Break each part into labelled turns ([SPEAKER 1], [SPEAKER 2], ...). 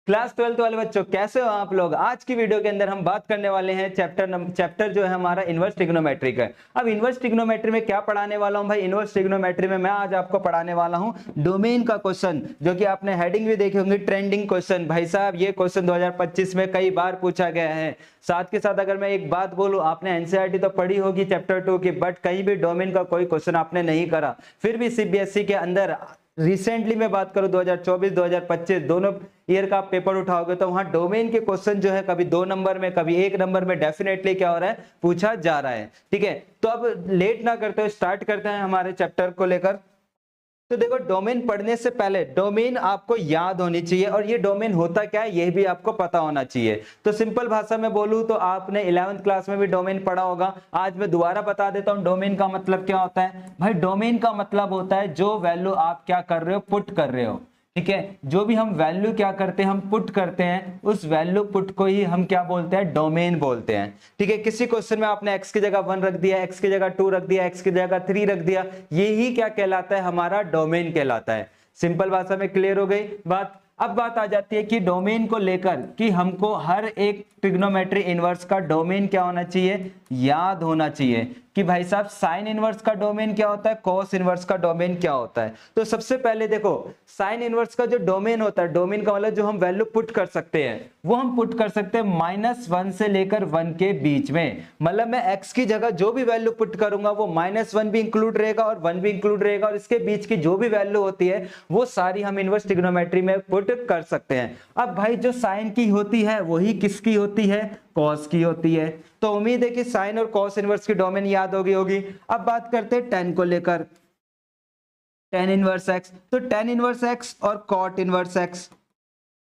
[SPEAKER 1] Class 12 वाले बच्चों कैसे हो आप लोग। आज की वीडियो के अंदर हम बात करने वाले हैं चैप्टर जो है हमारा इनवर्स ट्रिग्नोमेट्री का। अब इनवर्स ट्रिग्नोमेट्री में क्या पढ़ाने वाला हूं भाई, इनवर्स ट्रिग्नोमेट्री में मैं आज आपको पढ़ाने वाला हूं डोमेन का क्वेश्चन, जो कि आपने हेडिंग भी देखी होंगी, ट्रेंडिंग क्वेश्चन। भाई साहब ये क्वेश्चन 2025 में कई बार पूछा गया है। साथ के साथ अगर मैं एक बात बोलूं, आपने एनसीईआरटी तो पढ़ी होगी चैप्टर 2 की, बट कहीं भी डोमेन का कोई क्वेश्चन आपने नहीं करा। फिर भी सीबीएसई के अंदर रिसेंटली मैं बात करूं 2024 2025 दोनों ईयर का आप पेपर उठाओगे तो वहां डोमेन के क्वेश्चन जो है कभी 2 नंबर में कभी 1 नंबर में डेफिनेटली क्या हो रहा है, पूछा जा रहा है। ठीक है, तो अब लेट ना करते हुए स्टार्ट करते हैं हमारे चैप्टर को लेकर। तो देखो, डोमेन पढ़ने से पहले डोमेन आपको याद होनी चाहिए और ये डोमेन होता क्या है ये भी आपको पता होना चाहिए। तो सिंपल भाषा में बोलूं तो आपने 11th क्लास में भी डोमेन पढ़ा होगा। आज मैं दोबारा बता देता हूं डोमेन का मतलब क्या होता है। भाई डोमेन का मतलब होता है जो वैल्यू आप क्या कर रहे हो, पुट कर रहे हो। ठीक है, जो भी हम वैल्यू क्या करते हैं, हम पुट करते हैं, उस वैल्यू पुट को ही हम क्या बोलते हैं, डोमेन बोलते हैं। ठीक है, किसी क्वेश्चन में आपने x की जगह 1 रख दिया, x की जगह 2 रख दिया, x की जगह 3 रख दिया, यही क्या कहलाता है, हमारा डोमेन कहलाता है। सिंपल भाषा में क्लियर हो गई बात। अब बात आ जाती है कि डोमेन को लेकर कि हमको हर एक ट्रिग्नोमेट्री इनवर्स का डोमेन क्या होना चाहिए, याद होना चाहिए कि भाई साहब साइन इनवर्स का डोमेन क्या होता है, कॉस इनवर्स का डोमेन क्या होता है। तो सबसे पहले देखो, साइन इनवर्स का जो डोमेन होता है, डोमेन का मतलब जो हम वैल्यू पुट कर सकते हैं, वो हम पुट कर सकते हैं -1 से लेकर 1 के बीच में। मतलब मैं x की जगह जो भी वैल्यू पुट करूंगा वो -1 भी इंक्लूड रहेगा और 1 भी इंक्लूड रहेगा, और इसके बीच की जो भी वैल्यू होती है वो सारी हम इनवर्स ट्रिग्नोमेट्री में पुट कर सकते हैं। अब भाई जो साइन की होती है वही किसकी होती है, कॉस की होती है। तो उम्मीद है कि साइन और कॉस इनवर्स की डोमेन याद होगी। अब बात करते हैं tan को लेकर, tan इनवर्स x। तो tan इनवर्स x और cot इनवर्स x।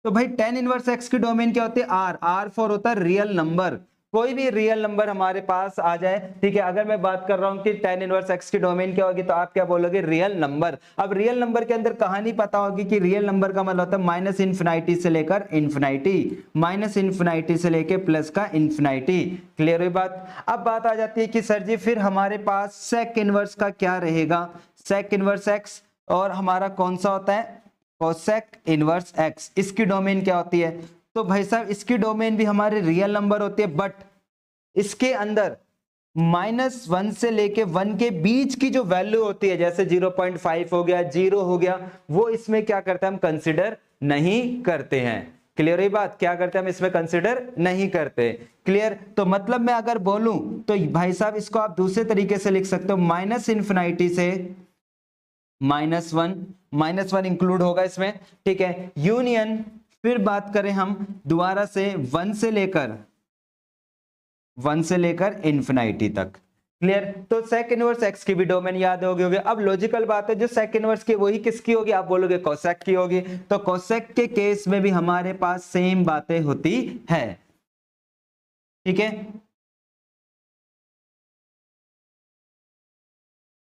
[SPEAKER 1] तो भाई tan इनवर्स x की डोमेन क्या होती है, r फॉर होता है रियल नंबर। कोई भी रियल नंबर हमारे पास आ जाए, ठीक है। अगर मैं बात कर रहा हूं कि tan इनवर्स x की डोमेन क्या होगी, तो आप क्या बोलोगे, रियल नंबर। अब रियल नंबर के अंदर कहानी पता होगी कि रियल नंबर का मतलब होता है -इन्फिनिटी से लेकर इन्फिनिटी, -इन्फिनिटी से लेकर प्लस का इन्फिनिटी। क्लियर हुई बात। अब बात आ जाती है कि सर जी फिर हमारे पास सेक इनवर्स का क्या रहेगा, सेक इनवर्स x, और हमारा कौन सा होता है, कोसेक इनवर्स x। इसकी डोमेन क्या होती है, तो भाई साहब इसकी डोमेन भी हमारे रियल नंबर होती है, बट इसके अंदर -1 से लेके 1 के बीच की जो वैल्यू होती है, जैसे 0.5 हो गया, 0 हो गया, वो इसमें क्या करते हैं, हम कंसिडर नहीं करते हैं। क्लियर है बात, क्या करते हैं हम इसमें कंसिडर नहीं करते। क्लियर। तो मतलब मैं अगर बोलूं तो भाई साहब इसको आप दूसरे तरीके से लिख सकते हो, -इन्फिनिटी से -1 इंक्लूड होगा इसमें। ठीक है, यूनियन, फिर बात करें हम दोबारा से 1 से लेकर इन्फिनिटी तक। क्लियर। तो सेक इनवर्स x की भी डोमेन याद होगी। अब लॉजिकल बात है, जो सेक इनवर्स की वही किसकी होगी, आप बोलोगे कोसेक की होगी। तो कोसेक के केस में भी हमारे पास सेम बातें होती है। ठीक है,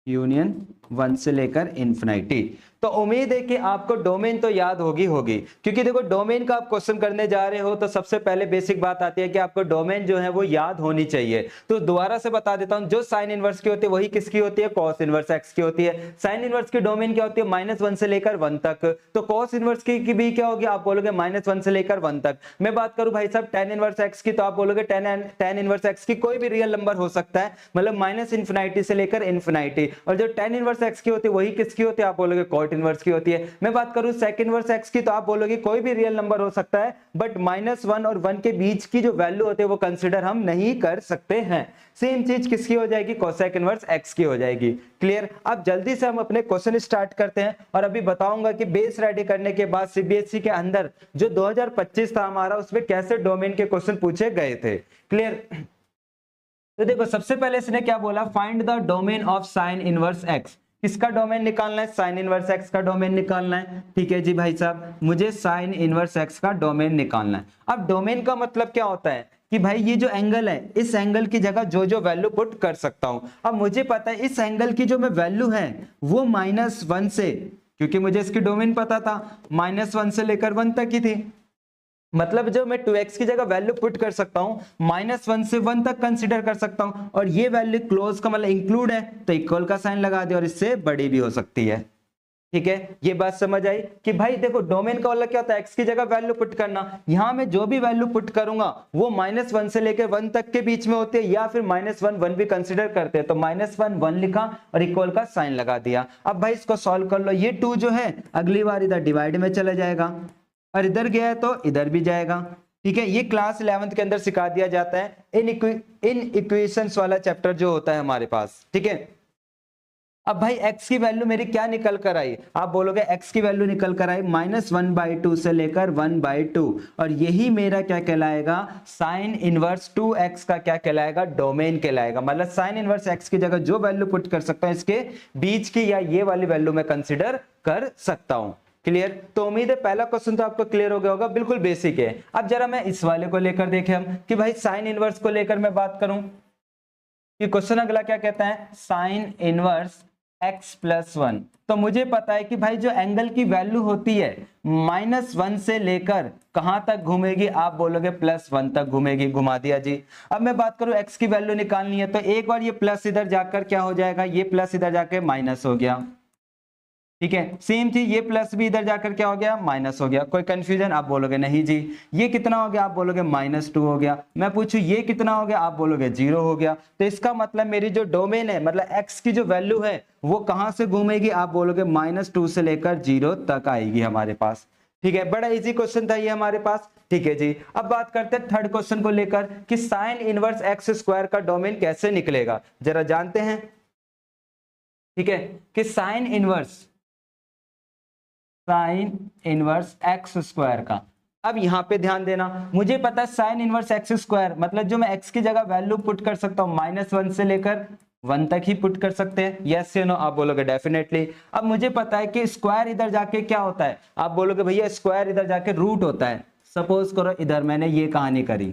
[SPEAKER 1] यूनियन 1 से लेकर इन्फिनिटी। तो उम्मीद है कि आपको डोमेन तो याद होगी, क्योंकि देखो डोमेन का आप क्वेश्चन करने जा रहे हो तो सबसे पहले बेसिक बात आती है कि आपको डोमेन जो है वो याद होनी चाहिए। तो दोबारा से बता देता हूं, जो साइन इनवर्स की होती है वही किसकी होती है, कॉस इनवर्स x की होती है। साइन इनवर्स की डोमेन क्या होती है, -1 से लेकर 1 तक। तो कॉस इनवर्स की भी क्या होगी, आप बोलोगे -1 से लेकर 1 तक। मैं बात करूं भाई साहब tan इनवर्स x की, तो आप बोलोगे tan इनवर्स x की कोई भी रियल नंबर हो सकता है, मतलब -इन्फिनिटी से लेकर इन्फिनिटी। और जो tan इनवर्स x की होती है वही किसकी होती है, आप बोलोगे cot इनवर्स की होती है। मैं बात करूं sec इनवर्स x की, तो आप बोलोगे कोई भी रियल नंबर हो सकता है, बट -1 और 1 के बीच की जो वैल्यू होती है वो कंसीडर हम नहीं कर सकते हैं। सेम चीज किसकी हो जाएगी, कोसेक इनवर्स x की हो जाएगी। क्लियर। अब जल्दी से हम अपने क्वेश्चन स्टार्ट करते हैं और अभी बताऊंगा कि बेस रेडी करने के बाद सीबीएसई के अंदर जो 2025 था हमारा, उसमें कैसे डोमेन के क्वेश्चन पूछे गए थे। क्लियर। तो देखो सबसे पहले इसने क्या बोला, find the domain of sine inverse x। किसका डोमेन निकालना है, साइन इनवर्स x का डोमेन निकालना है। ठीक है जी भाई साहब, मुझे साइन इनवर्स x का डोमेन निकालना है। अब डोमेन का मतलब क्या होता है कि भाई ये जो एंगल है, इस एंगल की जगह जो जो वैल्यू पुट कर सकता हूं। अब मुझे पता है इस एंगल की जो मैं वैल्यू है वो -1 से, क्योंकि मुझे इसकी डोमेन पता था, -1 से लेकर 1 तक ही थी। मतलब जो मैं 2x की जगह वैल्यू पुट कर सकता हूं, -1 से 1 तक कंसीडर कर सकता हूं, और ये वैल्यू क्लोज का मतलब इंक्लूड है, तो इक्वल का साइन लगा दे, और इससे बड़ी भी हो सकती है। ठीक है, ये बात समझ आई कि भाई देखो डोमेन का मतलब क्या होता है, x की जगह वैल्यू पुट करना। यहां मैं जो भी वैल्यू पुट करूंगा वो -1 से लेकर 1 तक के बीच में होती है, या फिर -1 भी कंसीडर करते हैं, तो -1 लिखा और इक्वल का साइन लगा दिया। अब भाई इसको सॉल्व कर लो, ये 2 जो है अगली बार इधर डिवाइड में चला जाएगा और इधर गया है तो इधर भी जाएगा। ठीक है, ये क्लास 11th के अंदर सिखा दिया जाता है, इन इक्वेशंस वाला चैप्टर जो होता है हमारे पास। ठीक है, अब भाई x की वैल्यू मेरी क्या निकल कर आई, आप बोलोगे x की वैल्यू निकल कर आई -1/2 से लेकर 1/2, और यही मेरा क्या कहलाएगा, साइन इनवर्स 2x का क्या कहलाएगा, डोमेन कहलाएगा। मतलब साइन इनवर्स x की जगह जो वैल्यू पुट कर सकता हूं इसके बीच की या ये वाली वैल्यू मैं कंसिडर कर सकता हूं। क्लियर? तो उम्मीद है पहला क्वेश्चन तो आपको क्लियर हो गया होगा, बिल्कुल बेसिक है। अब जरा मैं इस वाले को लेकर देखें हम कि भाई साइन इनवर्स को लेकर मैं बात करूं कि क्वेश्चन अगला क्या कहता है, साइन इनवर्स x + 1। तो मुझे पता है कि भाई जो एंगल की वैल्यू होती है -1 से लेकर कहां तक घूमेगी, आप बोलोगे +1 तक घूमेगी, घुमा दिया जी। अब मैं बात करूं x की वैल्यू निकालनी है, तो एक बार ये प्लस इधर जाकर क्या हो जाएगा, ये प्लस इधर जाकर माइनस हो गया। ठीक है, सेम चीज ये प्लस भी इधर जाकर क्या हो गया, माइनस हो गया। कोई कंफ्यूजन, आप बोलोगे नहीं जी। ये कितना हो गया, आप बोलोगे -2 हो गया। मैं पूछूं ये कितना हो गया, आप बोलोगे 0 हो गया। तो इसका मतलब मेरी जो डोमेन है, मतलब x की जो वैल्यू है वो कहां से घूमेगी, आप बोलोगे -2 से लेकर 0 तक आएगी हमारे पास। ठीक है, बड़ा इजी क्वेश्चन था ये हमारे पास। ठीक है जी, अब बात करते हैं थर्ड क्वेश्चन को लेकर कि साइन इनवर्स x² का डोमेन कैसे निकलेगा, जरा जानते हैं। ठीक है, कि साइन इनवर्स x² का, अब यहां पे ध्यान देना, मुझे पता है साइन इनवर्स x² मतलब जो मैं x की जगह वैल्यू पुट कर सकता हूं -1 से लेकर 1 तक ही पुट कर सकते हैं, यस या नो, आप बोलोगे डेफिनेटली। अब मुझे पता है कि स्क्वायर इधर जाके क्या होता है, आप बोलोगे भैया स्क्वायर इधर जाके रूट होता है। सपोज करो इधर मैंने ये कहानी करी।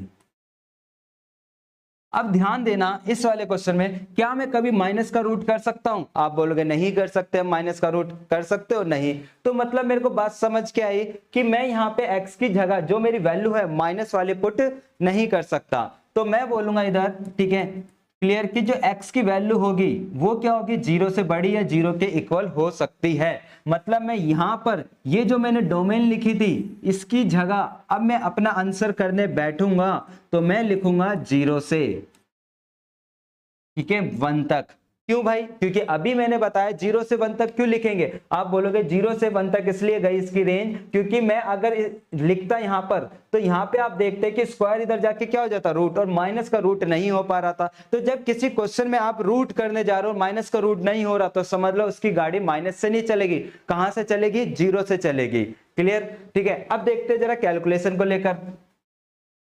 [SPEAKER 1] अब ध्यान देना इस वाले क्वेश्चन में, क्या मैं कभी माइनस का रूट कर सकता हूं, आप बोलोगे नहीं कर सकते, माइनस का रूट कर सकते हो, नहीं। तो मतलब मेरे को बात समझ के आई कि मैं यहाँ पे x की जगह जो मेरी वैल्यू है माइनस वाले पुट नहीं कर सकता। तो मैं बोलूंगा इधर, ठीक है क्लियर, कि जो x की वैल्यू होगी वो क्या होगी, 0 से बड़ी या 0 के इक्वल हो सकती है। मतलब मैं यहां पर ये जो मैंने डोमेन लिखी थी इसकी जगह अब मैं अपना आंसर करने बैठूंगा तो मैं लिखूंगा 0 से, ठीक है, 1 तक। क्यों भाई, क्योंकि अभी मैंने बताया 0 से 1 तक क्यों लिखेंगे, आप बोलोगे 0 से 1 तक इसलिए गई इसकी रेंज क्योंकि मैं अगर लिखता यहां पर तो यहां पे आप देखते हैं कि स्क्वायर इधर जाके क्या हो जाता रूट, और माइनस का रूट नहीं हो पा रहा था। तो जब किसी क्वेश्चन में आप रूट करने जा रहे हो माइनस का रूट नहीं हो रहा तो समझ लो उसकी गाड़ी माइनस से नहीं चलेगी, कहां से चलेगी, 0 से चलेगी। क्लियर? ठीक है, अब देखते हैं जरा कैलकुलेशन को लेकर।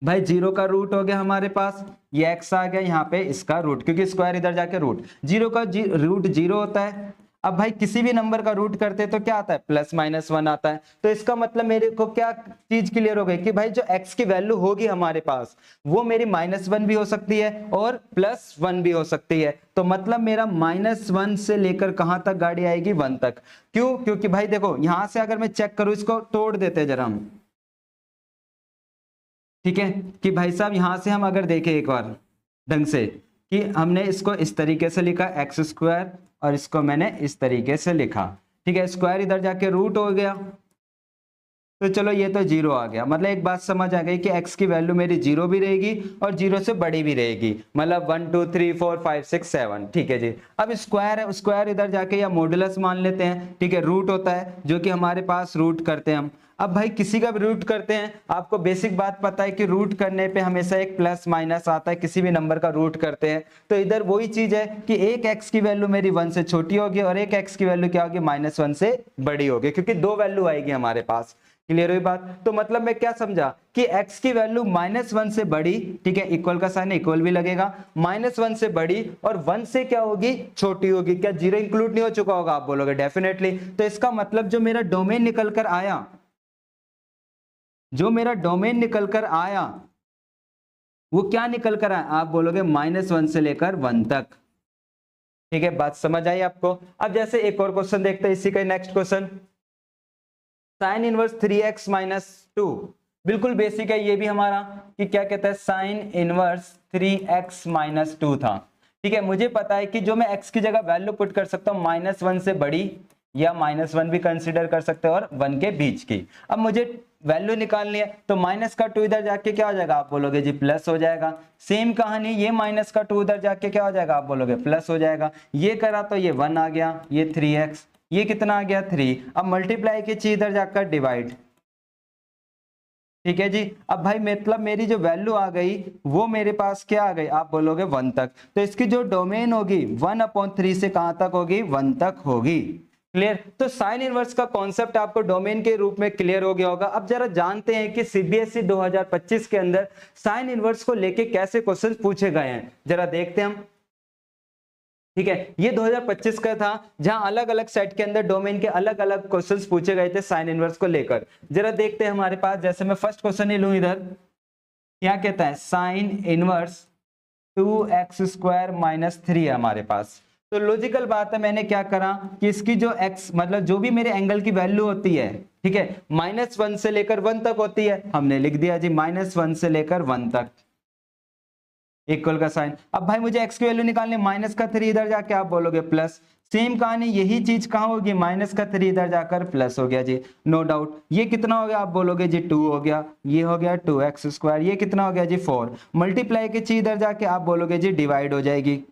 [SPEAKER 1] भाई 0 का रूट हो गया हमारे पास, ये x आ गया यहाँ पे इसका रूट, क्योंकि स्क्वायर इधर जाके रूट, 0 का रूट 0 होता है। अब भाई किसी भी नंबर का रूट करते हैं तो क्या आता है, +-1 आता है। तो इसका मतलब मेरे को क्या चीज क्लियर हो गई कि भाई जो x की वैल्यू होगी हमारे पास वो मेरी -1 भी हो सकती है और +1 भी हो सकती है। तो मतलब मेरा -1 से लेकर कहां तक गाड़ी आएगी, 1 तक। क्यों? क्योंकि भाई देखो यहां से अगर मैं चेक करूं, इसको तोड़ देते हैं जरा हम, ठीक है, कि भाई साहब यहां से हम अगर देखें एक बार ढंग से कि हमने इसको इस तरीके से लिखा x² और इसको मैंने इस तरीके से लिखा। ठीक है, स्क्वायर इधर जाके रूट हो गया, तो चलो ये तो 0 आ गया। मतलब एक बात समझ आ गई कि x की वैल्यू मेरी 0 भी रहेगी और 0 से बड़ी भी रहेगी, मतलब 1 2 3 4 5 6 7। ठीक है जी, अब स्क्वायर है, स्क्वायर इधर जाके या मॉडुलस मान लेते हैं, ठीक है, रूट होता है जो कि हमारे पास रूट करते हैं हम। अब भाई किसी का भी रूट करते हैं, आपको बेसिक बात पता है कि रूट करने पे हमेशा एक प्लस माइनस आता है, किसी भी नंबर का रूट करते हैं। तो इधर वही चीज है कि एक x की वैल्यू मेरी 1 से छोटी होगी और एक x की वैल्यू क्या होगी, -1 से बड़ी होगी, क्योंकि दो वैल्यू आएगी हमारे पास। क्लियर हुई बात? तो मतलब मैं क्या समझा कि x की वैल्यू -1 से बड़ी, ठीक है, इक्वल का साइन इक्वल भी लगेगा, -1 से बड़ी और 1 से क्या होगी, छोटी होगी। क्या 0 इंक्लूड नहीं हो चुका होगा, आप बोलोगे डेफिनेटली। तो इसका मतलब जो मेरा डोमेन निकल कर आया, जो मेरा डोमेन निकल कर आया वो क्या निकल कर आया, आप बोलोगे -1 से लेकर 1 तक। ठीक है, बात समझ आई आपको? अब जैसे एक और क्वेश्चन देखते हैं इसी का, next question, sine inverse 3x - 2, बिल्कुल बेसिक है ये भी हमारा, कि क्या कहता है, साइन इनवर्स 3x - 2 था। ठीक है, मुझे पता है कि जो मैं x की जगह वैल्यू पुट कर सकता हूँ -1 से बड़ी या -1 भी कंसिडर कर सकते हो और 1 के बीच की। अब मुझे वैल्यू निकालनी है तो माइनस का 2 इधर जाके क्या हो जाएगा, आप बोलोगे जी प्लस हो जाएगा। सेम कहानी, ये माइनस का 2 इधर जाके क्या हो जाएगा, आप बोलोगे प्लस हो जाएगा। ये करा तो ये 1 आ गया, ये 3x, ये कितना आ गया 3। अब मल्टीप्लाई की चीज इधर जाकर डिवाइड, ठीक है जी। अब भाई मतलब मेरी जो वैल्यू आ गई वो मेरे पास क्या आ गई, आप बोलोगे 1 तक। तो इसकी जो डोमेन होगी 1/3 से कहां तक होगी, 1 तक होगी। क्लियर। तो साइन इनवर्स का कॉन्सेप्ट आपको डोमेन के रूप में क्लियर हो गया होगा। अब जरा जानते हैं कि सीबीएसई 2025 के अंदर साइन इनवर्स को लेके कैसे क्वेश्चन पूछे गए हैं, जरा देखते हैं हम। ठीक है, ये 2025 का था जहां अलग अलग सेट के अंदर डोमेन के अलग अलग क्वेश्चंस पूछे गए थे साइन इनवर्स को लेकर। जरा देखते हैं हमारे पास, जैसे मैं फर्स्ट क्वेश्चन ही लूं इधर, क्या कहता है, साइन इनवर्स 2x² - 3 है हमारे पास। तो लॉजिकल बात है, मैंने क्या करा कि इसकी जो x मतलब जो भी मेरे एंगल की वैल्यू होती है, ठीक है, -1 से लेकर 1 तक होती है, हमने लिख दिया जी -1 से लेकर 1 तक इक्वल का साइन। अब भाई मुझे x की वैल्यू निकालनी, -3 इधर जाके आप बोलोगे प्लस। सेम कहानी, यही चीज कहां होगी, -3 इधर जाकर प्लस हो गया जी, नो डाउट। ये कितना हो गया, आप बोलोगे जी 2 हो गया, ये हो गया 2x², ये कितना हो गया जी 4। मल्टीप्लाई की चीज इधर जाके आप बोलोगे जी डिवाइड हो जाएगी।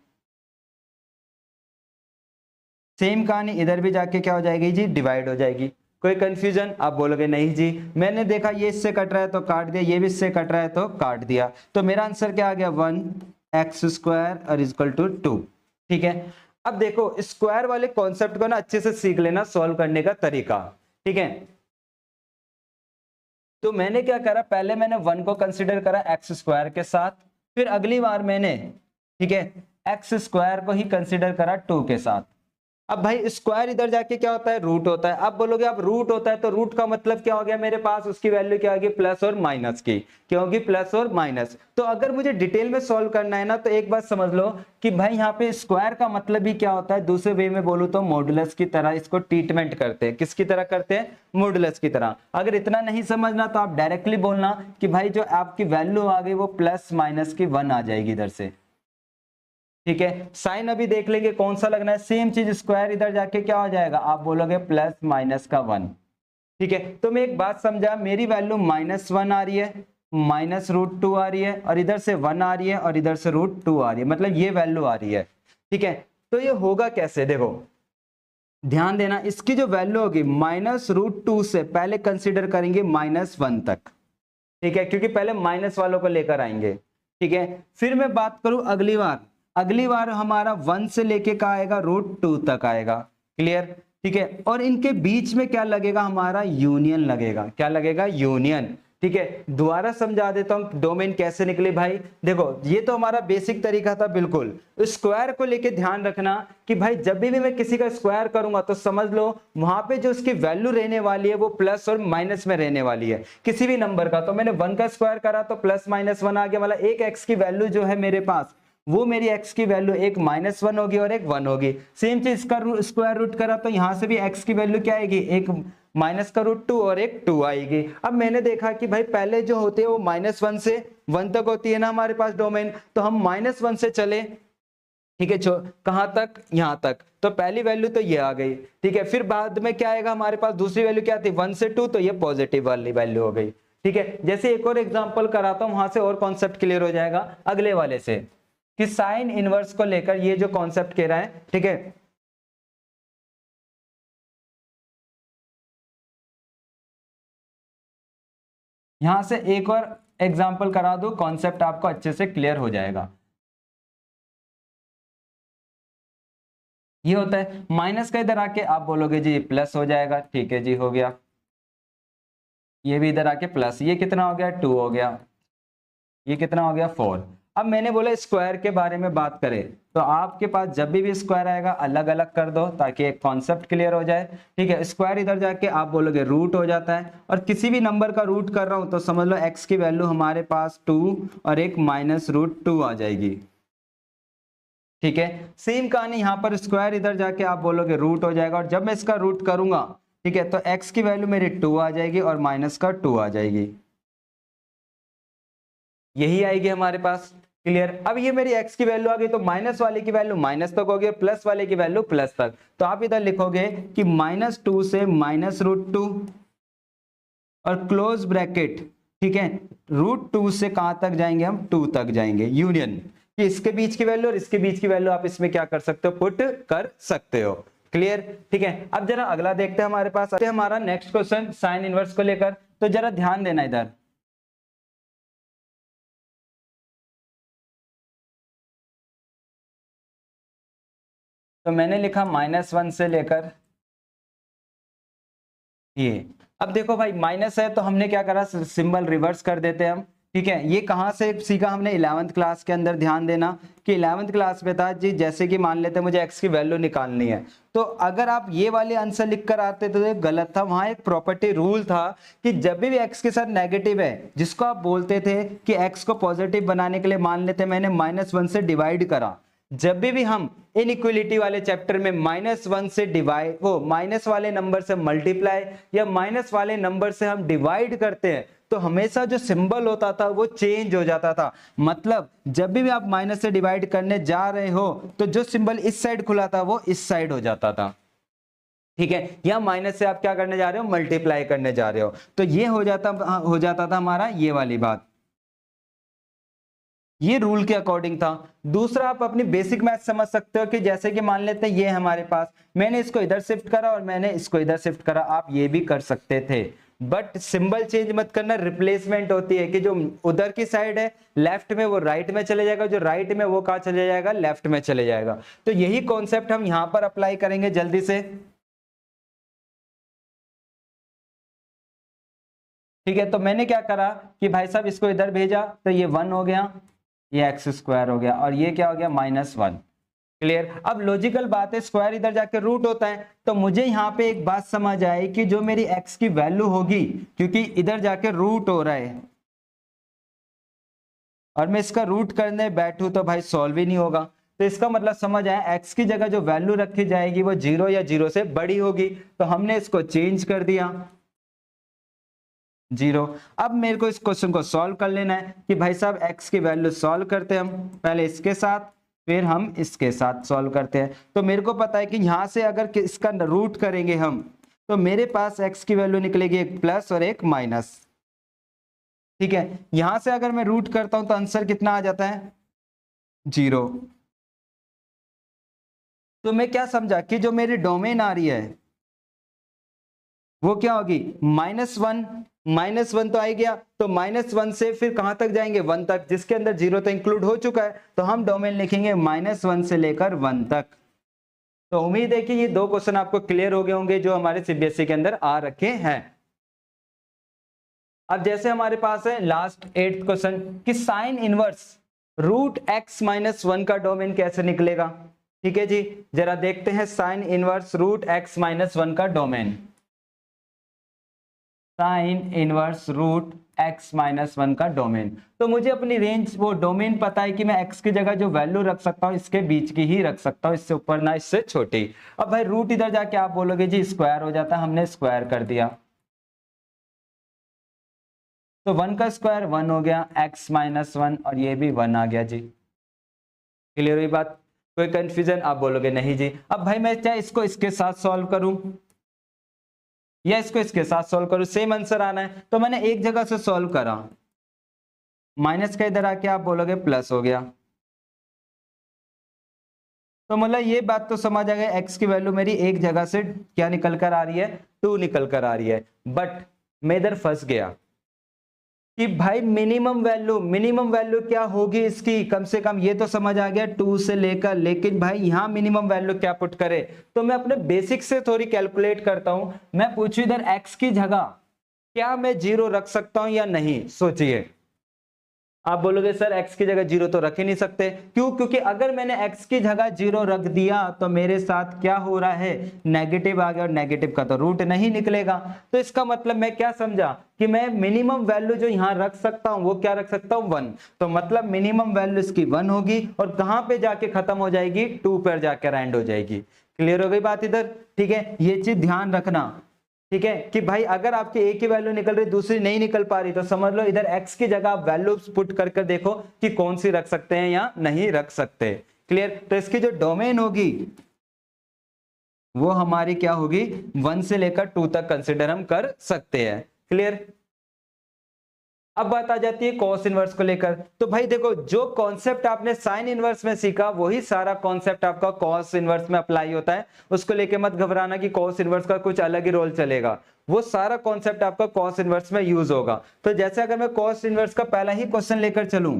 [SPEAKER 1] सेम कहानी इधर भी जाके क्या हो जाएगी जी, डिवाइड हो जाएगी। कोई कंफ्यूजन, आप बोलोगे नहीं जी, मैंने देखा ये इससे कट रहा है तो काट दिया, ये भी इससे कट रहा है तो काट दिया। तो मेरा आंसर क्या आ गया, 1x² और इक्वल टू 2। ठीक है, अब देखो स्क्वायर वाले कॉन्सेप्ट को ना अच्छे से सीख लेना, सॉल्व करने का तरीका। ठीक है, तो मैंने क्या करा, पहले मैंने 1 को कंसिडर करा x² के साथ, फिर अगली बार मैंने, ठीक है, x² को ही कंसिडर करा 2 के साथ। अब भाई स्क्वायर इधर जाके क्या होता है, रूट होता है। अब बोलोगे अब रूट होता है तो रूट का मतलब क्या हो गया, मेरे पास उसकी वैल्यू क्या होगी, प्लस और माइनस की, क्या होगी, प्लस और माइनस। तो अगर मुझे डिटेल में सॉल्व करना है ना, तो एक बात समझ लो कि भाई यहाँ पे स्क्वायर का मतलब ही क्या होता है, दूसरे वे में बोलूं तो मॉडुलस की तरह इसको ट्रीटमेंट करते हैं। किसकी तरह करते हैं, मॉडुलस की तरह। अगर इतना नहीं समझना तो आप डायरेक्टली बोलना कि भाई जो आपकी वैल्यू आ गई वो प्लस माइनस की 1 आ जाएगी इधर से। ठीक है, साइन अभी देख लेंगे कौन सा लगना है, सेम चीज स्क्वायर इधर जाके क्या हो जाएगा, आप बोलोगे प्लस माइनस का 1। ठीक है, तो मैं एक बात समझा, मेरी वैल्यू -1 आ रही है, -√2 आ रही है, और इधर से 1 आ रही है, और इधर से √2 आ रही है, मतलब ये वैल्यू आ रही है। ठीक है, तो ये होगा कैसे, देखो ध्यान देना, इसकी जो वैल्यू होगी -√2 से पहले कंसिडर करेंगे -1 तक। ठीक है, क्योंकि पहले माइनस वालों को लेकर आएंगे। ठीक है, फिर मैं बात करूं अगली बार हमारा 1 से लेके क्या आएगा, √2 तक आएगा। क्लियर। ठीक है, और इनके बीच में क्या लगेगा, हमारा यूनियन लगेगा। क्या लगेगा, यूनियन। ठीक है, दोबारा समझा देता हूं डोमेन कैसे निकले। भाई देखो, ये तो हमारा बेसिक तरीका था बिल्कुल। स्क्वायर को लेके ध्यान रखना कि भाई जब भी मैं किसी का स्क्वायर करूंगा तो समझ लो वहां पे जो उसकी वैल्यू रहने वाली है वो प्लस और माइनस में रहने वाली है किसी भी नंबर का। तो मैंने 1 का स्क्वायर करा तो +-1 आ गया, मतलब एक x की वैल्यू जो है मेरे पास, वो मेरी x की वैल्यू एक -1 होगी और एक 1 होगी। सेम चीज इसका स्क्वायर रूट करा तो यहां से भी x की वैल्यू क्या आएगी, एक -√2 और एक 2 आएगी। अब मैंने देखा कि भाई पहले जो होते हैं वो -1 से 1 तक होती है ना हमारे पास डोमेन, तो हम -1 से चले। ठीक है, कहां तक, यहां तक। तो पहली वैल्यू तो ये आ गई। ठीक है, फिर बाद में क्या आएगा हमारे पास, दूसरी वैल्यू क्या थी, 1 से 2, तो ये पॉजिटिव वाली वैल्यू हो गई। ठीक है, जैसे एक और एग्जांपल कराता हूं, वहां से और कॉन्सेप्ट क्लियर हो जाएगा अगले वाले से, कि साइन इनवर्स को लेकर ये जो कॉन्सेप्ट कह रहा है। ठीक है, यहां से एक और एग्जांपल करा दो, कॉन्सेप्ट आपको अच्छे से क्लियर हो जाएगा। ये होता है माइनस का, इधर आके आप बोलोगे जी प्लस हो जाएगा। ठीक है जी, हो गया। ये भी इधर आके प्लस, ये कितना हो गया, 2 हो गया, ये कितना हो गया, 4। अब मैंने बोला स्क्वायर के बारे में बात करें तो आपके पास जब भी स्क्वायर आएगा अलग अलग कर दो ताकि एक कॉन्सेप्ट क्लियर हो जाए। ठीक है, स्क्वायर इधर जाके आप बोलोगे रूट हो जाता है, और किसी भी नंबर का रूट कर रहा हूं तो समझ लो x की वैल्यू हमारे पास 2 और एक -√2 आ जाएगी। ठीक है, सेम कहानी यहां पर स्क्वायर इधर जाके आप बोलोगे रूट हो जाएगा, और जब मैं इसका रूट करूंगा, ठीक है, तो x की वैल्यू मेरी 2 आ जाएगी और माइनस का 2 आ जाएगी, यही आएगी हमारे पास। क्लियर। अब ये मेरी x की वैल्यू आ गई, तो माइनस वाले की वैल्यू माइनस तक होगी, प्लस वाले की वैल्यू प्लस तक। तो आप इधर लिखोगे कि -2 से -√2 और क्लोज ब्रैकेट, ठीक है, √2 से कहां तक जाएंगे हम, 2 तक जाएंगे, यूनियन कि इसके बीच की वैल्यू और इसके बीच की वैल्यू आप इसमें क्या कर सकते हो, पुट कर सकते हो। क्लियर, ठीक है। अब जरा अगला देखते हैं, हमारे पास हमारा नेक्स्ट क्वेश्चन साइन इनवर्स को लेकर। तो जरा ध्यान देना इधर, तो मैंने लिखा -1 से लेकर ये। अब देखो भाई माइनस है तो हमने क्या करा, सिंबल रिवर्स कर देते हैं हम, ठीक है। ये कहां से सीखा हमने, 11th क्लास के अंदर। ध्यान देना कि 11th क्लास में था जी, जैसे कि मान लेते हैं मुझे x की वैल्यू निकालनी है, तो अगर आप ये वाले आंसर लिख कर आते तो ये गलत था। वहां एक प्रॉपर्टी रूल था कि जब भी x के साथ नेगेटिव है, जिसको आप बोलते थे कि x को पॉजिटिव बनाने के लिए मान लेते मैंने -1 से डिवाइड करा, जब भी हम इनइक्वालिटी वाले चैप्टर में -1 से डिवाइड, वो माइनस वाले नंबर से मल्टीप्लाई या माइनस वाले नंबर से हम डिवाइड करते हैं, तो हमेशा जो सिंबल होता था वो चेंज हो जाता था। मतलब जब भी आप माइनस से डिवाइड करने जा रहे हो तो जो सिंबल इस साइड खुला था वो इस साइड हो जाता था, ठीक है। या माइनस से आप क्या करने जा रहे हो, मल्टीप्लाई करने जा रहे हो, तो ये हो जाता था हमारा ये वाली बात। ये रूल के अकॉर्डिंग था। दूसरा, आप अपनी बेसिक मैथ समझ सकते हो कि जैसे कि मान लेते हैं ये हमारे पास, मैंने इसको इधर शिफ्ट करा और मैंने इसको इधर शिफ्ट करा, आप ये भी कर सकते थे, बट सिंबल चेंज मत करना। रिप्लेसमेंट होती है कि जो उधर की साइड है लेफ्ट में, वो राइट में चले जाएगा, जो राइट में वो कहां चले जाएगा, लेफ्ट में चले जाएगा। तो यही कॉन्सेप्ट हम यहां पर अप्लाई करेंगे जल्दी से, ठीक है। तो मैंने क्या करा कि भाई साहब इसको इधर भेजा, तो ये 1 हो गया, ये x² हो गया, और ये क्या हो गया, -1। क्लियर। अब लॉजिकल बात है, स्क्वायर इधर जाके रूट होता है, तो मुझे यहाँ पे एक बात समझ आई कि जो मेरी x की वैल्यू होगी, क्योंकि इधर जाके रूट हो रहा है और मैं इसका रूट करने बैठूं तो भाई सॉल्व ही नहीं होगा, तो इसका मतलब समझ आया x की जगह जो वैल्यू रखी जाएगी वो 0 या 0 से बड़ी होगी, तो हमने इसको चेंज कर दिया 0। अब मेरे को इस क्वेश्चन को सॉल्व कर लेना है कि भाई साहब x की वैल्यू सॉल्व करते हैं हम, पहले इसके साथ फिर हम इसके साथ सॉल्व करते हैं। तो मेरे को पता है कि यहां से अगर इसका रूट करेंगे हम, तो मेरे पास x की वैल्यू निकलेगी एक प्लस और एक माइनस, ठीक है। यहां से अगर मैं रूट करता हूं तो आंसर कितना आ जाता है, 0। तो मैं क्या समझा कि जो मेरी डोमेन आ रही है वो क्या होगी, -1, -1 तो आ गया, तो -1 से फिर कहां तक जाएंगे, 1 तक, जिसके अंदर 0 तो इंक्लूड हो चुका है, तो हम डोमेन लिखेंगे -1 से लेकर 1 तक। तो उम्मीद है कि ये दो क्वेश्चन आपको क्लियर हो गए होंगे जो हमारे सीबीएसई के अंदर आ रखे हैं। अब जैसे हमारे पास है लास्ट 8th क्वेश्चन कि साइन इनवर्स √x-1 का डोमेन कैसे निकलेगा, ठीक है जी। जरा देखते हैं साइन इनवर्स √x-1 का डोमेन। साइन इनवर्स √x-1 का डोमेन, तो मुझे अपनी रेंज, वो डोमेन पता है कि मैं x की जगह जो वैल्यू रख सकता हूं इसके बीच की ही रख सकता हूं, इससे ऊपर ना इससे छोटी। अब भाई रूट इधर जाके आप बोलोगे जी स्क्वायर हो जाता, हमने स्क्वायर कर दिया, तो 1 का स्क्वायर 1 हो गया, x-1 और ये भी 1 आ गया जी। क्लियर हुई बात, कोई कंफ्यूजन, आप बोलोगे नहीं जी। अब भाई मैं चाहे इसको इसके साथ सॉल्व करूं या इसको इसके साथ सॉल्व करूं, सेम आंसर आना है, तो मैंने एक जगह से सॉल्व करा, माइनस का इधर आके आप बोलोगे प्लस हो गया, तो मतलब ये बात तो समझ आ गया, x की वैल्यू मेरी एक जगह से क्या निकल कर आ रही है, 2 निकल कर आ रही है। बट मैं इधर फंस गया कि भाई मिनिमम वैल्यू क्या होगी इसकी, कम से कम ये तो समझ आ गया 2 से लेकर, लेकिन भाई यहां मिनिमम वैल्यू क्या पुट करे, तो मैं अपने बेसिक से थोड़ी कैलकुलेट करता हूं। मैं पूछूं इधर x की जगह क्या मैं 0 रख सकता हूं या नहीं, सोचिए। आप बोलोगे सर x की जगह 0 तो रख ही नहीं सकते, क्यों, क्योंकि अगर मैंने x की जगह 0 रख दिया तो मेरे साथ क्या हो रहा है, नेगेटिव आ गया, और नेगेटिव का तो रूट नहीं निकलेगा। तो इसका मतलब मैं क्या समझा कि मैं मिनिमम वैल्यू जो यहां रख सकता हूं वो क्या रख सकता हूं, 1। तो मतलब मिनिमम वैल्यू इसकी 1 होगी, और कहां पे जाके खत्म हो जाएगी, 2 पर जाकर एंड हो जाएगी। क्लियर हो गई बात इधर, ठीक है। ये चीज ध्यान रखना, ठीक है, कि भाई अगर आपकी एक ही वैल्यू निकल रही दूसरी नहीं निकल पा रही तो समझ लो इधर x की जगह आप वैल्यू पुट कर कर देखो कि कौन सी रख सकते हैं या नहीं रख सकते। क्लियर। तो इसकी जो डोमेन होगी वो हमारी क्या होगी, 1 से लेकर 2 तक कंसिडर हम कर सकते हैं। क्लियर। अब बात आ जाती है कॉस इनवर्स को लेकर। तो भाई देखो, जो कॉन्सेप्ट आपने साइन इनवर्स में सीखा वही सारा कॉन्सेप्ट आपका कॉस इनवर्स में अप्लाई होता है। उसको लेके मत घबराना कि कॉस इनवर्स का कुछ अलग ही रोल चलेगा, वो सारा कॉन्सेप्ट आपका कॉस इनवर्स में यूज होगा। तो जैसे अगर मैं कॉस इनवर्स का पहला ही क्वेश्चन लेकर चलूं,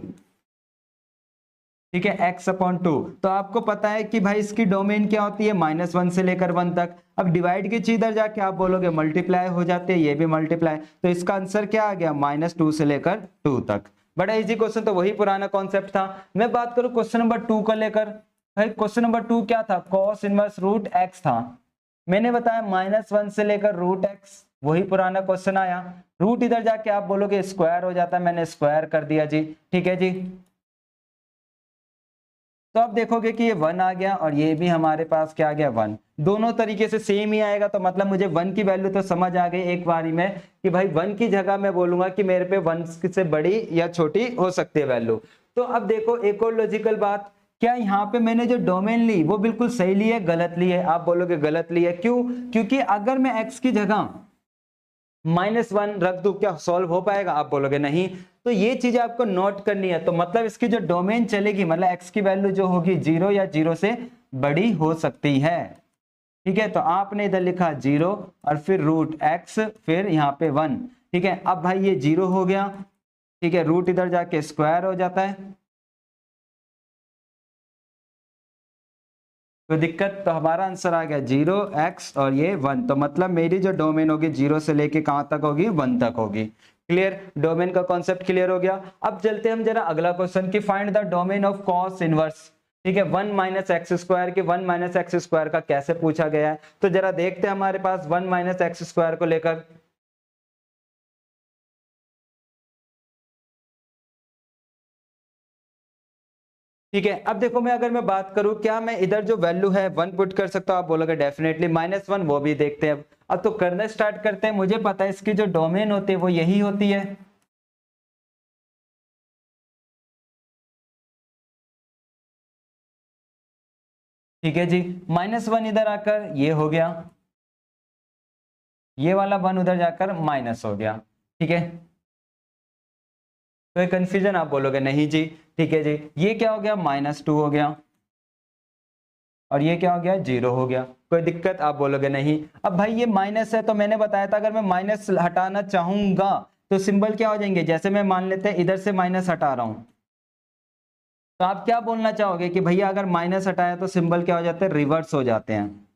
[SPEAKER 1] ठीक है, x/2, तो आपको पता है कि भाई इसकी डोमेन क्या होती है, -1 से लेकर 1 तक। अब डिवाइड की चीज इधर जाके आप बोलोगे मल्टीप्लाई हो जाते हैं, ये भी मल्टीप्लाई, तो इसका आंसर क्या आ गया, -2 से लेकर 2 तक। बड़ा इजी क्वेश्चन, तो वही पुराना कॉन्सेप्ट था। मैं बात करूं क्वेश्चन नंबर 2 को लेकर, भाई क्वेश्चन नंबर 2 क्या था, कॉस इनवर्स रूट x था। मैंने बताया -1 से लेकर रूट x, वही पुराना क्वेश्चन आया। रूट इधर जाके आप बोलोगे स्क्वायर हो जाता है, मैंने स्क्वायर कर दिया जी। ठीक है जी। तो आप देखोगे कि ये 1 आ गया और ये भी हमारे पास क्या आ गया, 1। दोनों तरीके से सेम ही आएगा, तो मतलब मुझे 1 की वैल्यू तो समझ आ गई एक बारी में कि भाई 1 की जगह मैं बोलूंगा कि मेरे पे 1 से बड़ी या छोटी हो सकती है वैल्यू। तो अब देखो एक और लॉजिकल बात, क्या यहाँ पे मैंने जो डोमेन ली वो बिल्कुल सही ली है, गलत ली है? आप बोलोगे गलत ली है, क्यों? क्योंकि अगर मैं x की जगह -1 रख दूं, क्या सॉल्व हो पाएगा? आप बोलोगे नहीं। तो ये चीज आपको नोट करनी है। तो मतलब इसकी जो डोमेन चलेगी, मतलब x की वैल्यू जो होगी 0 या 0 से बड़ी हो सकती है। ठीक है, तो आपने इधर लिखा 0 और फिर रूट x, फिर यहाँ पे 1। ठीक है, अब भाई ये 0 हो गया। ठीक है, रूट इधर जाके स्क्वायर हो जाता है, तो दिक्कत, तो हमारा आंसर आ गया 0x और ये 1। तो मतलब मेरी जो डोमेन होगी 0 से लेके कहां तक होगी, 1 तक होगी। क्लियर, डोमेन का कॉन्सेप्ट क्लियर हो गया। अब चलते हम जरा अगला क्वेश्चन की, find the domain of cos inverse. ठीक है, 1 - x² के 1 - x² का कैसे पूछा गया है, तो जरा देखते हैं हमारे पास 1 - x² को लेकर। ठीक है, अब देखो मैं अगर मैं बात करूं, क्या मैं इधर जो वैल्यू है 1 पुट कर सकता हूं? आप बोलोगे डेफिनेटली। -1 वो भी देखते हैं। अब तो करना स्टार्ट करते हैं। मुझे पता है इसकी जो डोमेन होती है वो यही होती है। ठीक है जी, -1 इधर आकर ये हो गया, ये वाला 1 उधर जाकर माइनस हो गया। ठीक है, कोई कंफ्यूजन? आप बोलोगे नहीं जी। ठीक है जी, ये क्या हो गया, -2 हो गया और ये क्या हो गया, 0 हो गया। कोई दिक्कत? आप बोलोगे नहीं। अब भाई ये माइनस है, तो मैंने बताया था अगर मैं माइनस हटाना चाहूंगा तो सिंबल क्या हो जाएंगे, जैसे मैं मान लेते हैं इधर से माइनस हटा रहा हूं, तो आप क्या बोलना चाहोगे कि भैया अगर माइनस हटाया तो सिंबल क्या हो जाते हैं, रिवर्स हो जाते हैं।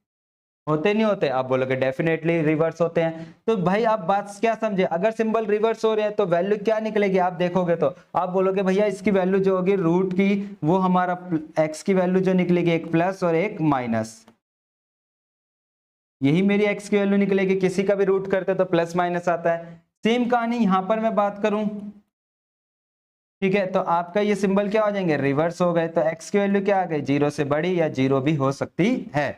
[SPEAKER 1] होते नहीं होते? आप बोलोगे डेफिनेटली रिवर्स होते हैं। तो भाई आप बात क्या समझे, अगर सिंबल रिवर्स हो रहे हैं तो वैल्यू क्या निकलेगी, आप देखोगे तो आप बोलोगे भैया इसकी वैल्यू जो होगी रूट की, वो हमारा एक्स की वैल्यू जो निकलेगी एक प्लस और एक माइनस, यही मेरी एक्स की वैल्यू निकलेगी। किसी का भी रूट करते तो प्लस माइनस आता है। सेम कहानी यहां पर मैं बात करूं, ठीक है, तो आपका ये सिंबल क्या हो जाएंगे, रिवर्स हो गए। तो एक्स की वैल्यू क्या आ गई, 0 से बड़ी या 0 भी हो सकती है।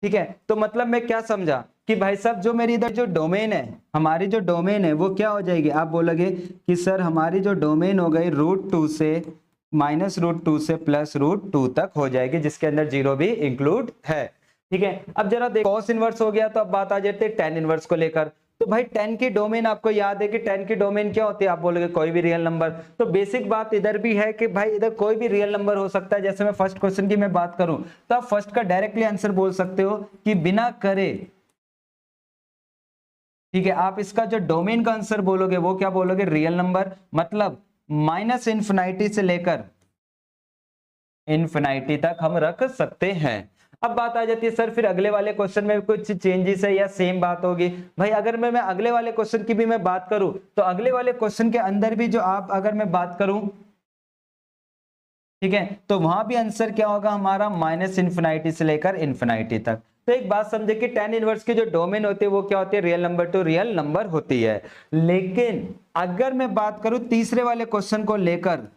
[SPEAKER 1] ठीक है, तो मतलब मैं क्या समझा कि भाई साहब जो मेरी इधर जो डोमेन है, हमारी जो डोमेन है वो क्या हो जाएगी, आप बोलोगे कि सर हमारी जो डोमेन हो गई √2 से -√2 से +√2 तक हो जाएगी, जिसके अंदर 0 भी इंक्लूड है। ठीक है, अब जरा देखो कॉस इनवर्स हो गया, तो अब बात आ जाती है टेन इनवर्स को लेकर। तो भाई टेन की डोमेन आपको याद है कि टेन की डोमेन क्या होती है, आप बोलोगे कोई भी रियल नंबर। तो बेसिक बात इधर भी है कि भाई इधर कोई भी रियल नंबर हो सकता है। जैसे मैं फर्स्ट क्वेश्चन की मैं बात करूं तो आप फर्स्ट का डायरेक्टली आंसर बोल सकते हो कि बिना करे, ठीक है, आप इसका जो डोमेन का आंसर बोलोगे वो क्या बोलोगे, रियल नंबर। मतलब -∞ से लेकर इन्फिनिटी तक हम रख सकते हैं। अब बात आ जाती है सर फिर अगले वाले क्वेश्चन में कुछ चेंजेस है या सेम बात होगी? भाई अगर मैं अगले वाले क्वेश्चन की भी मैं बात करूं तो अगले वाले क्वेश्चन के अंदर भी जो आप अगर मैं बात करूं, ठीक है, तो वहां भी आंसर क्या होगा हमारा, -∞ से लेकर इन्फिनिटी तक। तो एक बात समझे कि tan इनवर्स की जो डोमेन होती है वो क्या होती है, real number two real number होती है। लेकिन अगर मैं बात करूं तीसरे वाले क्वेश्चन को लेकर,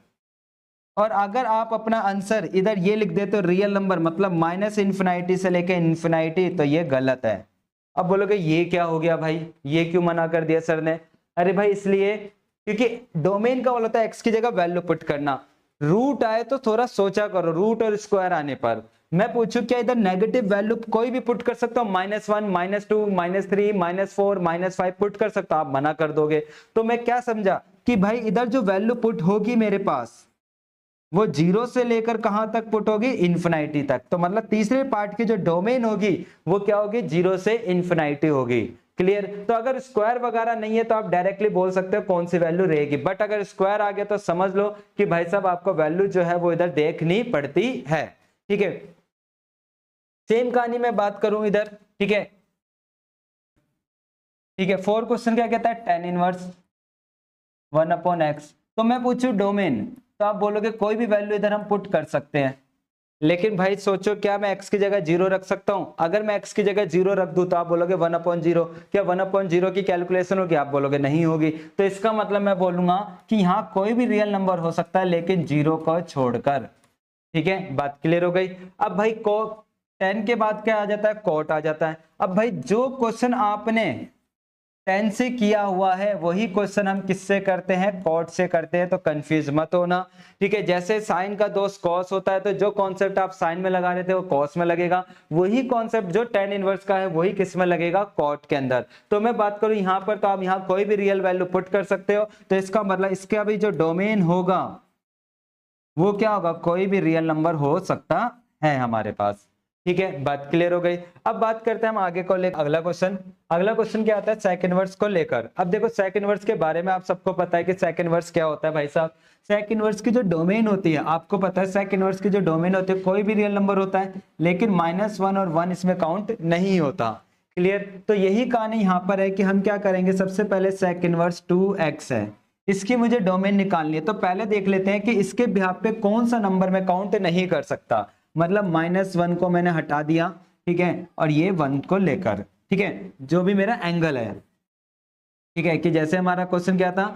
[SPEAKER 1] और अगर आप अपना आंसर इधर ये लिख देते हो रियल नंबर, मतलब -∞ से लेकर इन्फिनिटी, तो ये गलत है। अब बोलोगे ये क्या हो गया भाई, ये क्यों मना कर दिया सर ने? अरे भाई इसलिए क्योंकि डोमेन का बोला था एक्स की जगह वैल्यू पुट करना, रूट आए तो थोड़ा सोचा करो, रूट और स्क्वायर आने पर मैं पूछूं क्या इधर नेगेटिव वैल्यू कोई भी पुट कर सकता हूं, -1, -2, -3, -4, -5 पुट कर सकता हूं, आप मना कर दोगे। तो मैं क्या समझा कि भाई इधर जो वैल्यू पुट होगी मेरे पास वो 0 से लेकर कहां तक पुट होगी, इन्फिनिटी तक। तो मतलब तीसरे पार्ट की जो डोमेन होगी वो क्या होगी, 0 से इन्फिनिटी होगी। क्लियर? तो अगर स्क्वायर वगैरह नहीं है तो आप डायरेक्टली बोल सकते हो कौन सी वैल्यू रहेगी, बट अगर स्क्वायर आ गया तो समझ लो कि भाई साहब आपको वैल्यू जो है वो इधर देखनी पड़ती है। ठीक है, सेम कहानी में बात करूं इधर। ठीक है, ठीक है, 4 क्वेश्चन क्या कहता है, tan इनवर्स 1/x। तो मैं पूछूं डोमेन, तो आप बोलोगे कोई भी वैल्यू इधर हम पुट कर सकते हैं, लेकिन भाई सोचो क्या मैं x की जगह 0 रख सकता हूं? अगर मैं x की जगह 0 रख दूं तो आप बोलोगे 1/0। क्या 1/0 की कैलकुलेशन होगी? आप बोलोगे नहीं होगी। तो इसका मतलब मैं बोलूंगा कि यहां कोई भी रियल नंबर हो सकता है लेकिन 0 को छोड़कर। ठीक है, बात क्लियर हो गई। अब भाई को 10 के बाद क्या आ जाता है, कॉट आ जाता है। अब भाई जो क्वेश्चन आपने 10 से किया हुआ है वही क्वेश्चन हम किससे करते हैं, कॉट से करते हैं, तो कंफ्यूज मत होना। ठीक है, जैसे साइन का दोस्त कॉस होता है तो जो कॉन्सेप्ट आप साइन में लगा रहे थे वो कॉस में लगेगा, वही कॉन्सेप्ट जो tan इनवर्स का है वही किस में लगेगा, कॉट के अंदर। तो मैं बात करूं यहां पर, तो आप यहां कोई भी रियल वैल्यू पुट कर सकते हो, तो इसका मतलब इसका भी जो डोमेन होगा वो क्या होगा, कोई भी रियल नंबर हो सकता है हमारे पास। ठीक है, बात क्लियर हो गई। अब बात करते हैं हम आगे को लेकर, अगला क्वेश्चन। अगला क्वेश्चन क्या आता है, सेक इनवर्स को लेकर। अब देखो सेक इनवर्स के बारे में आप सबको पता है कि सेक इनवर्स क्या होता है भाई साहब। सेक इनवर्स की जो डोमेन होती है, आपको पता है सेक इनवर्स की जो डोमेन होती है कोई भी रियल नंबर होता है लेकिन -1 और 1 इसमें काउंट नहीं होता। क्लियर? तो यही कहानी यहाँ पर है कि हम क्या करेंगे, सबसे पहले सेक इनवर्स 2x है, इसकी मुझे डोमेन निकालनी है। तो पहले देख लेते हैं कि इसके बिहाफ पे कौन सा नंबर मैं काउंट नहीं कर सकता। मतलब -1 को मैंने हटा दिया, ठीक है, और ये 1 को लेकर, ठीक है, जो भी मेरा एंगल है। ठीक है, कि जैसे हमारा क्वेश्चन क्या था,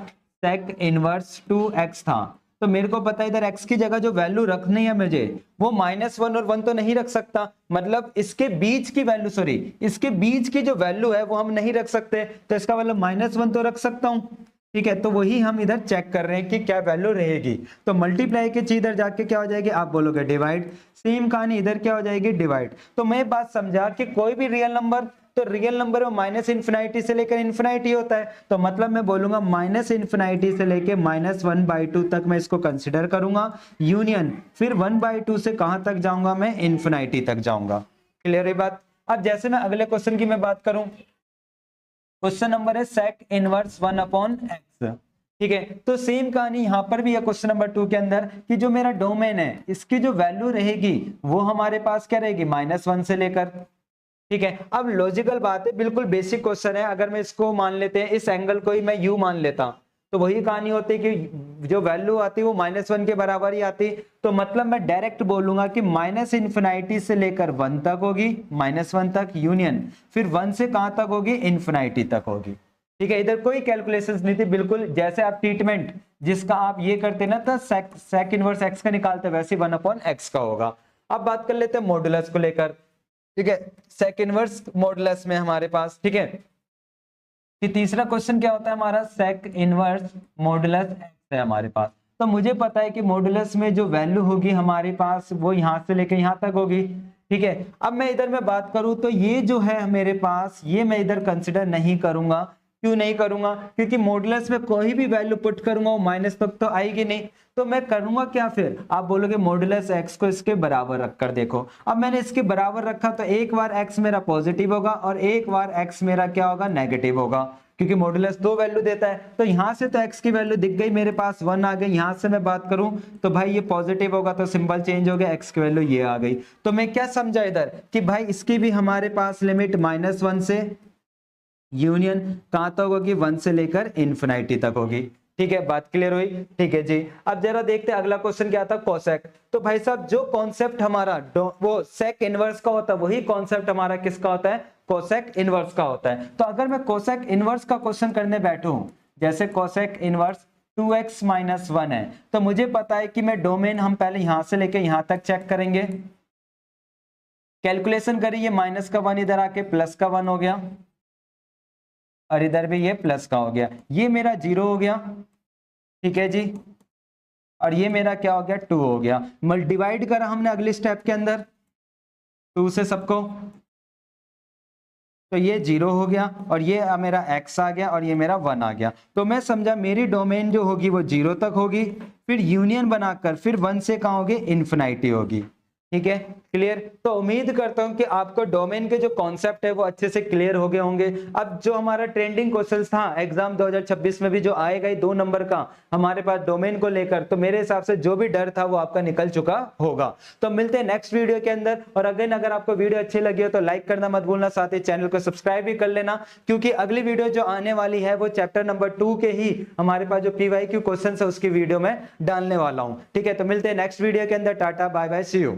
[SPEAKER 1] सेक इनवर्स 2x था, तो मेरे को पता है इधर x की जगह जो वैल्यू रखनी है मुझे वो -1 और 1 तो नहीं रख सकता, मतलब इसके बीच की वैल्यू, सॉरी इसके बीच की जो वैल्यू है वो हम नहीं रख सकते, तो इसका मतलब -1 तो रख सकता हूं। ठीक है, तो वही हम इधर चेक कर रहे हैं कि क्या वैल्यू रहेगी। तो मल्टीप्लाई की चीज इधर जाके क्या हो जाएगी, आप बोलोगे डिवाइड। सेम कहानी इधर क्या हो जाएगी, डिवाइड। तो मैं बात समझा कि कोई भी रियल नंबर, तो रियल नंबर में -इन्फिनिटी से लेकर इन्फिनिटी होता है, तो मतलब मैं बोलूंगा -इन्फिनिटी से लेकर -1/2 तक मैं इसको कंसिडर करूंगा यूनियन, फिर 1/2 से कहां तक जाऊंगा, मैं इन्फिनिटी तक जाऊंगा। क्लियर है बात? अब जैसे मैं अगले क्वेश्चन की मैं बात करूं, क्वेश्चन नंबर है सेक इनवर्स 1/x। ठीक है, तो सेम कहानी यहां पर भी है क्वेश्चन नंबर 2 के अंदर कि जो मेरा डोमेन है इसकी जो वैल्यू रहेगी वो हमारे पास क्या रहेगी, -1 से लेकर। ठीक है, अब लॉजिकल बात है, बिल्कुल बेसिक क्वेश्चन है। अगर मैं इसको मान लेते हैं, इस एंगल को ही मैं यू मान लेता, तो वही कहानी होती है कि जो वैल्यू आती है वो -1 के बराबर ही आती। तो मतलब मैं डायरेक्ट बोलूंगा कि -इन्फिनिटी से लेकर 1 तक होगी, -1 तक यूनियन, फिर 1 से कहां तक होगी, इन्फिनिटी तक होगी। ठीक है, इधर कोई कैलकुलेशंस नहीं थी, बिल्कुल जैसे आप ट्रीटमेंट जिसका आप ये करते ना था, सेक इनवर्स एक्स का निकालते वैसे 1/x का होगा। अब बात कर लेते हैं मॉडुलस को लेकर। ठीक है, सेक इनवर्स मॉडुलस में हमारे पास, ठीक है, कि तीसरा क्वेश्चन क्या होता है हमारा, सेक इनवर्स मॉडुलस एक्स है हमारे पास। तो मुझे पता है कि मॉडुलस में जो वैल्यू होगी हमारे पास वो यहां से लेकर यहां तक होगी। ठीक है, अब मैं इधर में बात करूं तो ये जो है मेरे पास, ये मैं इधर कंसिडर नहीं करूंगा। क्यों नहीं करूंगा, क्योंकि मॉडुलस में कोई भी वैल्यू पुट करूंगा वो माइनस तक तो आएगी नहीं। तो मैं करूंगा क्या, फिर आप बोलोगे मॉडुलस एक्स को इसके बराबर रखकर देखो। अब मैंने इसके बराबर रखा तो एक बार एक्स मेरा पॉजिटिव होगा और एक बार एक्स मेरा क्या होगा, नेगेटिव होगा, क्योंकि मॉडुलस 2 वैल्यू देता है। तो यहां से तो x की वैल्यू दिख गई मेरे पास, 1 आ गई। यहां से मैं बात करूं तो भाई ये पॉजिटिव होगा तो सिंबल चेंज हो गया, x की वैल्यू ये आ गई। तो मैं क्या समझा इधर कि भाई इसकी भी हमारे पास लिमिट -1 से यूनियन कहां तक होगी, 1 से लेकर इन्फिनिटी तक होगी। ठीक है, बात क्लियर हुई? ठीक है जी। अब जरा देखते हैं अगला क्वेश्चन क्या था, कोसेक। तो भाई साहब जो कॉन्सेप्ट हमारा वो सेक इनवर्स का होता है वही कॉन्सेप्ट हमारा किसका होता है, कोसेक इनवर्स का होता है। तो अगर मैं कोसेक इनवर्स का क्वेश्चन करने बैठूं, जैसे कोसेक इनवर्स 2x - 1 है, तो मुझे पता है कि मैं डोमेन हम पहले यहां से लेके यहां तक चेक करेंगे। कैलकुलेशन करिए, ये माइनस का 1 इधर आके प्लस का 1 हो गया और इधर भी ये प्लस का हो गया, ये मेरा 0 हो गया, ठीक है जी। और ये मेरा क्या हो गया 2 हो गया। डिवाइड करा हमने अगले स्टेप के अंदर 2 से सबको, तो ये 0 हो गया और ये मेरा x आ गया और ये मेरा 1 आ गया। तो मैं समझा मेरी डोमेन जो होगी वो 0 तक होगी, फिर यूनियन बनाकर फिर 1 से कहाँ होगी, इन्फिनिटी होगी। ठीक है, क्लियर। तो उम्मीद करता हूं कि आपको डोमेन के जो कॉन्सेप्ट है वो अच्छे से क्लियर हो गए होंगे। अब जो हमारा ट्रेंडिंग क्वेश्चन था एग्जाम 2026 में भी जो आएगा 2 नंबर का हमारे पास डोमेन को लेकर, तो मेरे हिसाब से जो भी डर था वो आपका निकल चुका होगा। तो मिलते हैं नेक्स्ट वीडियो के अंदर। और अगर आपको वीडियो अच्छी लगी हो तो लाइक करना मत भूलना, साथ ही चैनल को सब्सक्राइब भी कर लेना, क्योंकि अगली वीडियो जो आने वाली है वो चैप्टर नंबर 2 के ही हमारे पास जो PYQ क्वेश्चन है उसकी वीडियो में डालने वाला हूं। ठीक है, तो मिलते हैं नेक्स्ट वीडियो के अंदर। Tata bye bye, see you.